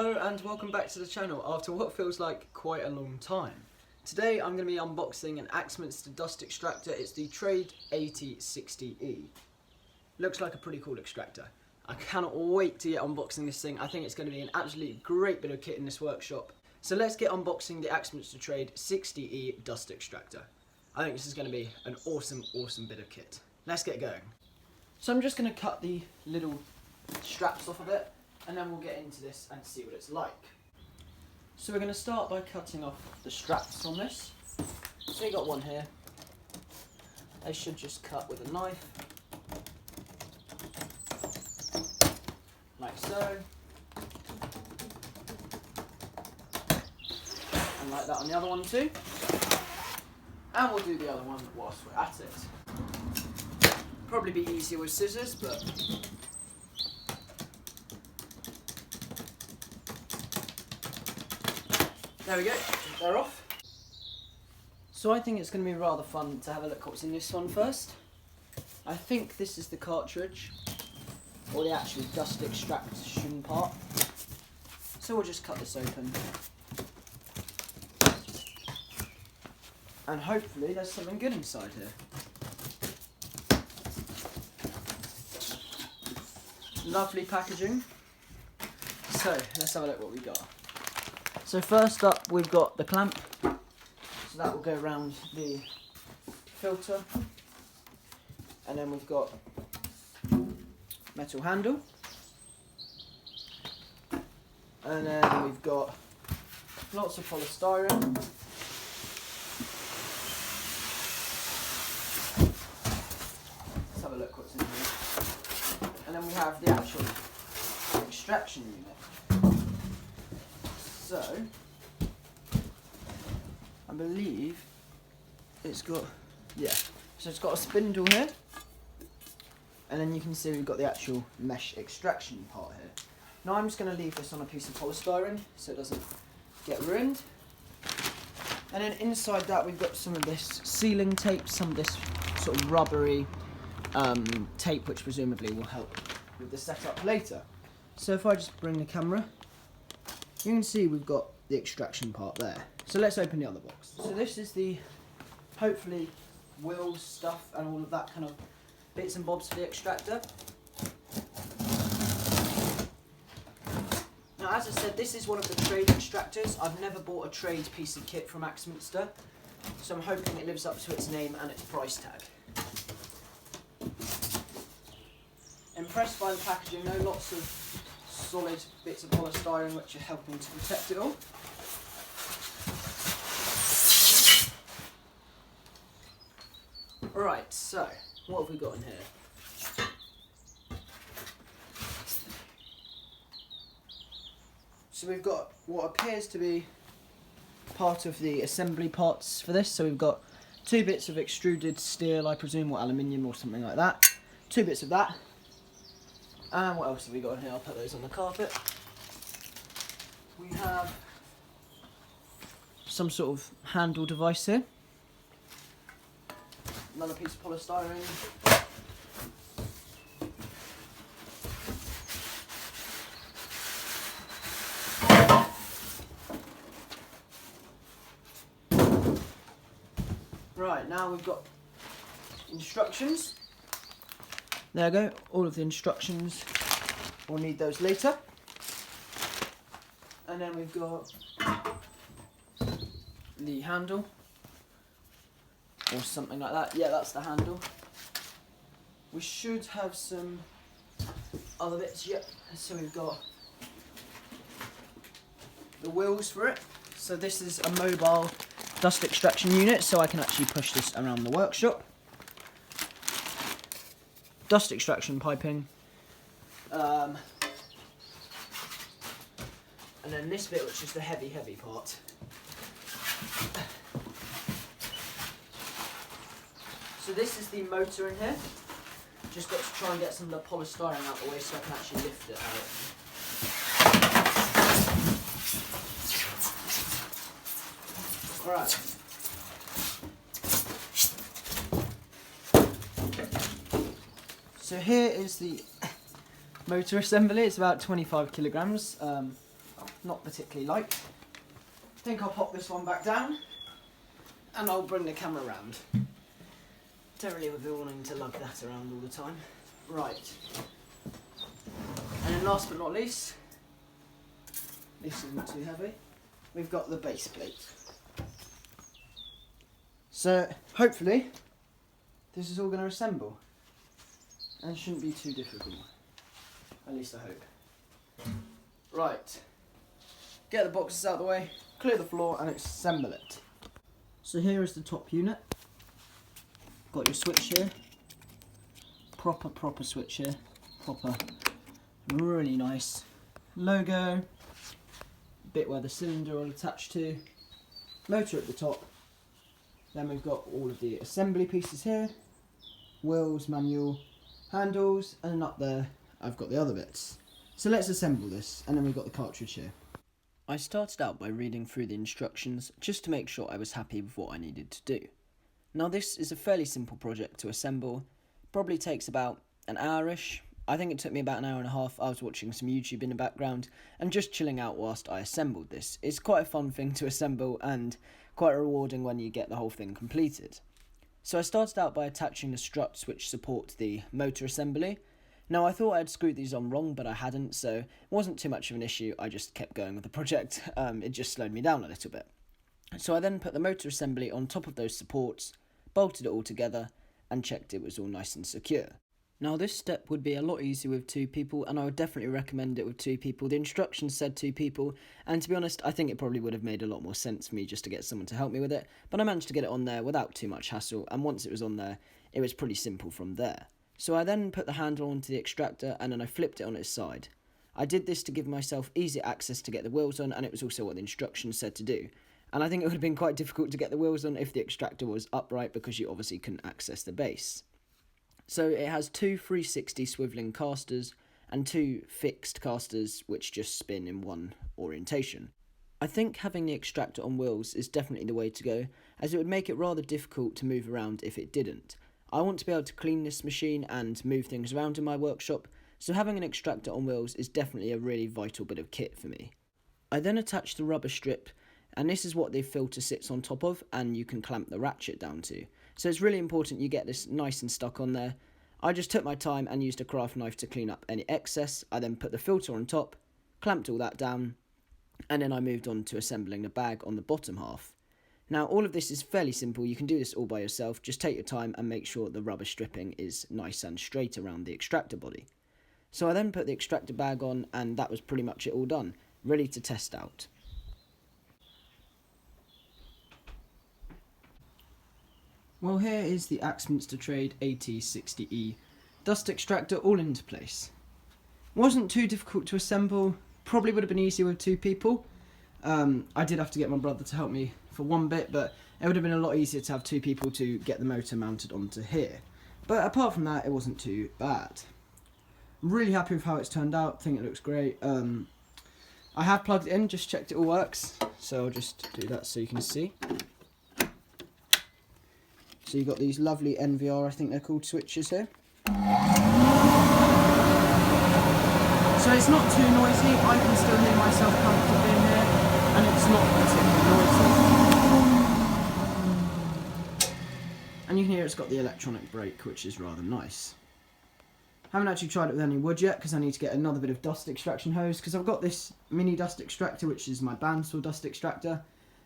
Hello and welcome back to the channel after what feels like quite a long time. Today I'm going to be unboxing an Axminster dust extractor. It's the Trade AT60E. Looks like a pretty cool extractor. I cannot wait to get unboxing this thing. I think it's going to be an absolutely great bit of kit in this workshop. So let's get unboxing the Axminster Trade 60E dust extractor. I think this is going to be an awesome bit of kit. Let's get going. So I'm just going to cut the little straps off of it, and then we'll get into this and see what it's like. So we're going to start by cutting off the straps on this. So you got one here. I should just cut with a knife, like so, and like that on the other one too. And we'll do the other one whilst we're at it. Probably be easier with scissors, but there we go, they're off. So I think it's going to be rather fun to have a look what's in this one first. I think this is the cartridge, or the actual dust extraction part. So we'll just cut this open. And hopefully there's something good inside here. Lovely packaging. So let's have a look what we got. So first up we've got the clamp. So that will go around the filter. And then we've got metal handle. And then we've got lots of polystyrene. Let's have a look what's in here. And then we have the actual extraction unit. So, I believe it's got, so it's got a spindle here. And then you can see we've got the actual mesh extraction part here. Now I'm just going to leave this on a piece of polystyrene so it doesn't get ruined. And then inside that we've got some of this sealing tape, some of this sort of rubbery tape which presumably will help with the setup later. So if I just bring the camera, you can see we've got the extraction part there. So let's open the other box. So this is the, hopefully, wheels, stuff and all of that kind of bits and bobs for the extractor. Now as I said, this is one of the trade extractors. I've never bought a trade piece of kit from Axminster, so I'm hoping it lives up to its name and its price tag. Impressed by the packaging though, lots of solid bits of polystyrene which are helping to protect it all. Right, so what have we got in here? So we've got what appears to be part of the assembly parts for this. So we've got 2 bits of extruded steel, I presume, or aluminium or something like that. 2 bits of that. And what else have we got in here? I'll put those on the carpet. We have some sort of handle device here. Another piece of polystyrene. Right, now we've got instructions. There we go, all of the instructions. We'll need those later. And then we've got the handle. Or something like that. Yeah, that's the handle. We should have some other bits, yep. So we've got the wheels for it. So this is a mobile dust extraction unit, so I can actually push this around the workshop. Dust extraction piping. And then this bit, which is the heavy part. So this is the motor in here. Just got to try and get some of the polystyrene out of the way so I can actually lift it out. Alright. So here is the motor assembly. It's about 25 kilograms. not particularly like. I think I'll pop this one back down and I'll bring the camera around. Don't really be wanting to lug that around all the time. Right. And then last but not least, this isn't too heavy, we've got the base plate. So hopefully this is all going to assemble and shouldn't be too difficult, at least I hope. Right, get the boxes out of the way, clear the floor and assemble it. So here is the top unit. Got your switch here, proper switch here, really nice logo, bit where the cylinder will attach to, motor at the top. Then we've got all of the assembly pieces here, wheels, manual, handles, and then up there I've got the other bits. So let's assemble this, and then we've got the cartridge here. I started out by reading through the instructions just to make sure I was happy with what I needed to do. Now this is a fairly simple project to assemble, probably takes about an hour-ish. I think it took me about an hour and a half. I was watching some YouTube in the background and just chilling out whilst I assembled this. It's quite a fun thing to assemble and quite rewarding when you get the whole thing completed. So I started out by attaching the struts which support the motor assembly. Now I thought I'd screwed these on wrong, but I hadn't, so it wasn't too much of an issue. I just kept going with the project. It just slowed me down a little bit. So I then put the motor assembly on top of those supports, bolted it all together and checked it was all nice and secure. Now this step would be a lot easier with 2 people, and I would definitely recommend it with 2 people. The instructions said 2 people, and to be honest, I think it probably would have made a lot more sense for me just to get someone to help me with it, but I managed to get it on there without too much hassle, and once it was on there, it was pretty simple from there. So I then put the handle onto the extractor, and then I flipped it on its side. I did this to give myself easy access to get the wheels on, and it was also what the instructions said to do. And I think it would have been quite difficult to get the wheels on if the extractor was upright, because you obviously couldn't access the base. So it has 2 360 swivelling casters and 2 fixed casters which just spin in one orientation. I think having the extractor on wheels is definitely the way to go, as it would make it rather difficult to move around if it didn't. I want to be able to clean this machine and move things around in my workshop, so having an extractor on wheels is definitely a really vital bit of kit for me. I then attached the rubber strip, and this is what the filter sits on top of, and you can clamp the ratchet down to. So it's really important you get this nice and stuck on there. I just took my time and used a craft knife to clean up any excess. I then put the filter on top, clamped all that down, and then I moved on to assembling the bag on the bottom half. Now all of this is fairly simple, you can do this all by yourself, just take your time and make sure the rubber stripping is nice and straight around the extractor body. So I then put the extractor bag on, and that was pretty much it all done, ready to test out. Well, here is the Axminster Trade AT60E dust extractor all into place. Wasn't too difficult to assemble, probably would have been easier with 2 people. I did have to get my brother to help me for one bit, but it would have been a lot easier to have 2 people to get the motor mounted onto here. But apart from that, it wasn't too bad. I'm really happy with how it's turned out, think it looks great. I have plugged it in, just checked it all works, so I'll just do that so you can see. So you've got these lovely NVR, I think they're called, switches here. So it's not too noisy, I can still hear myself comfortably in here, and it's not particularly noisy. And you can hear it's got the electronic brake, which is rather nice. Haven't actually tried it with any wood yet, because I need to get another bit of dust extraction hose, because I've got this mini dust extractor, which is my bandsaw dust extractor,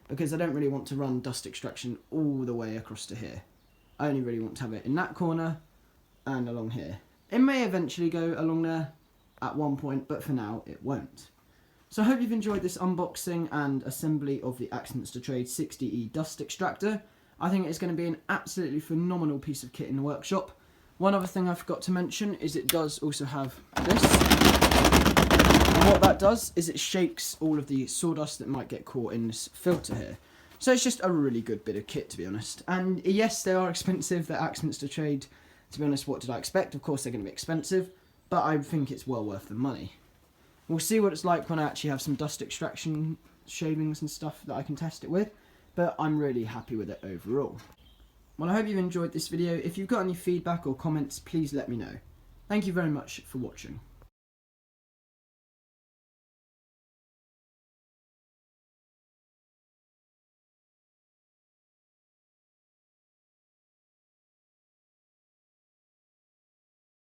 because I don't really want to run dust extraction all the way across to here. I only really want to have it in that corner and along here. It may eventually go along there at one point, but for now it won't. So I hope you've enjoyed this unboxing and assembly of the Axminster Trade AT60E dust extractor. I think it's going to be an absolutely phenomenal piece of kit in the workshop. One other thing I forgot to mention is it does also have this. And what that does is it shakes all of the sawdust that might get caught in this filter here. So it's just a really good bit of kit, to be honest. And yes, they are expensive, the Axminster Trade. To be honest, what did I expect? Of course they're going to be expensive, but I think it's well worth the money. We'll see what it's like when I actually have some dust extraction shavings and stuff that I can test it with, but I'm really happy with it overall. Well, I hope you've enjoyed this video. If you've got any feedback or comments, please let me know. Thank you very much for watching.